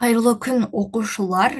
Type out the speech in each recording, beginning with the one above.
Қайырлы күн, оқушылар.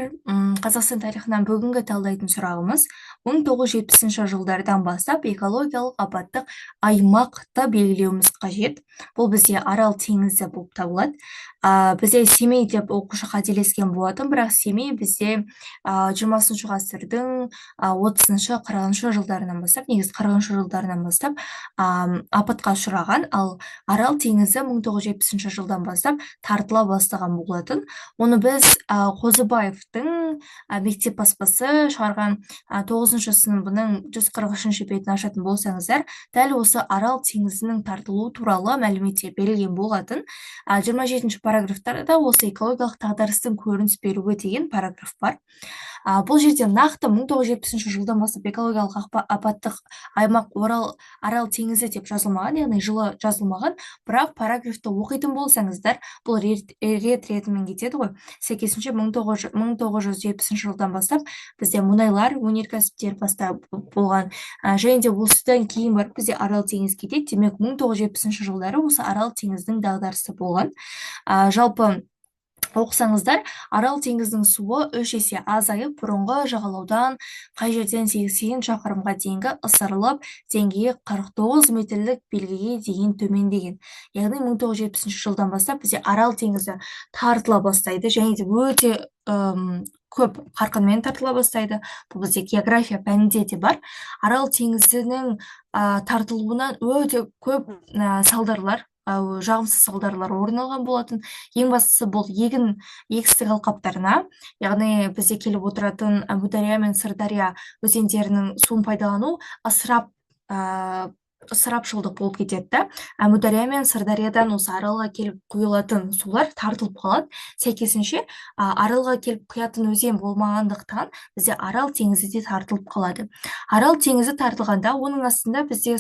Қазақстан тарихынан бүгінгі талдайтын сұрағымыз 1970 жылдардан бастап экологиялық апаттық аймақты белгілеуіміз қажет. Бұл бізде Арал теңізі болып табылады. Бізде Семей деп оқушы қателескен болатын, бірақ Семей бізде 20 ғасырдың 30-шы, 40-шы жылдарынан бастап, негізі 40-шы жылдарынан бастап апатқа ұшыраған, ал Арал теңізі 1970 жылдан бастап тартыла бастаған болатын. Оны біз Қозыбаевтың мектеп баспасы шығарған 9-шы сыныбының 143-ші бетін ашатын болсаңыздар, дәл осы Арал теңізінің тартылуы туралы мәліметтер берілген болатын. 27-ші параграфтарда осы экологиялық дағдарыстың көрініс беруі деген параграф бар. Бұл жерде нақты 1970 жылдан бастап экологиялық апаттық аймақ Арал теңізі деп жазылмаған, яғни жылы жазылмаған, бірақ параграфты оқитын болсаңыздар, бұл ретімен кетеді ғой. Сәйкесінше 1970 жылдан бастап бізде мұнайлар, өнеркәсіптер бастап болған, және де осыдан кейін барып бізде Арал теңізі кетеді. Демек, 1970 жылдары осы Арал теңізінің дағдарысы болған. Жалпы оқысаңыздар, Арал теңізінің суы 3 есе азайып, бұрынғы жағалаудан қай жерден 80 шақырымға дейінгі ысырылып, деңгейі 49 метрлік белгіге дейін төмендеген. Яғни 1970 жылдан бастап бізде Арал теңізі тартыла бастайды, және де өте көп қарқынмен тартыла бастайды. Бұл бізде география пәнінде де бар. Арал теңізінің тартылуынан өте көп салдарлар, жағымсыз салдарлар орын алған болатын. Ең бастысы бұл егістік алқаптарына, яғни бізде келіп отыратын Әмудария мен Сырдария өзендерінің суын пайдалану ысырапшылдық болып кетеді. Әмудария мен Сырдариядан осы Аралға келіп құйылатын сулар тартылып қалады. Сәйкесінше Аралға келіп құятын өзен болмағандықтан бізде Арал теңізі де тартылып қалады. Арал теңізі тартылғанда оның астында бізде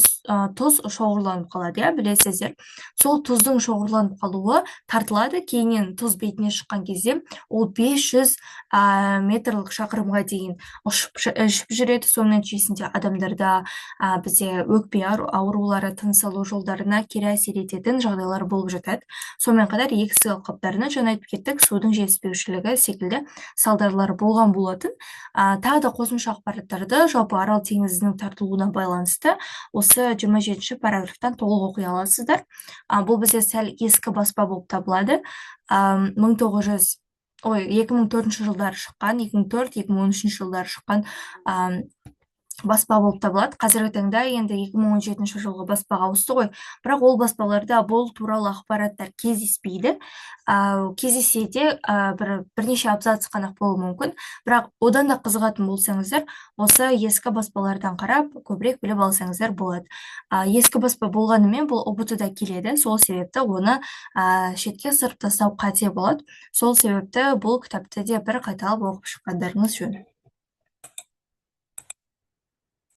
тұз шоғырланып қалады, білесіздер. Сол тұздың шоғырланып қалуы тартылады, кейіннен тұз бетіне шыққан кезде ол 500 метрлік шақырымға дейін ұшып жүреді. Соның нәтижесінде адамдарда бізде өкпе аурулары, тыныс алу жолдарына кері әсер ететін жағдайлар болып жатады. Сонымен қатар егістік алқаптарына жаңа айтып кеттік, судың жетіспеушілігі секілді салдарлар болған болатын. Тағы да қосымша ақпараттарды жалпы Арал теңізінің тартылуына байланысты осы 27-ші параграфтан толық оқи аласыздар. Бұл бізде сәл ескі баспа болып табылады. 2004 жылдары шыққан, 2004-2013 жылдары шыққан баспа болып табылады. Қазіргі таңда енді 2017 жылғы баспаға ауысты ғой, бірақ ол баспаларда бұл туралы ақпараттар кездеспейді. Кездесе де бірнеше абзац қана болуы мүмкін, бірақ одан да қызығатын болсаңыздар, осы ескі баспалардан қарап көбірек біліп алсаңыздар болады. Ескі баспа болғанымен бұл ұбт-да келеді, сол себепті оны шетке ысырып тастау қате болады. Сол себепті бұл кітапты де бір қайталап оқып шыққандарыңыз жөн.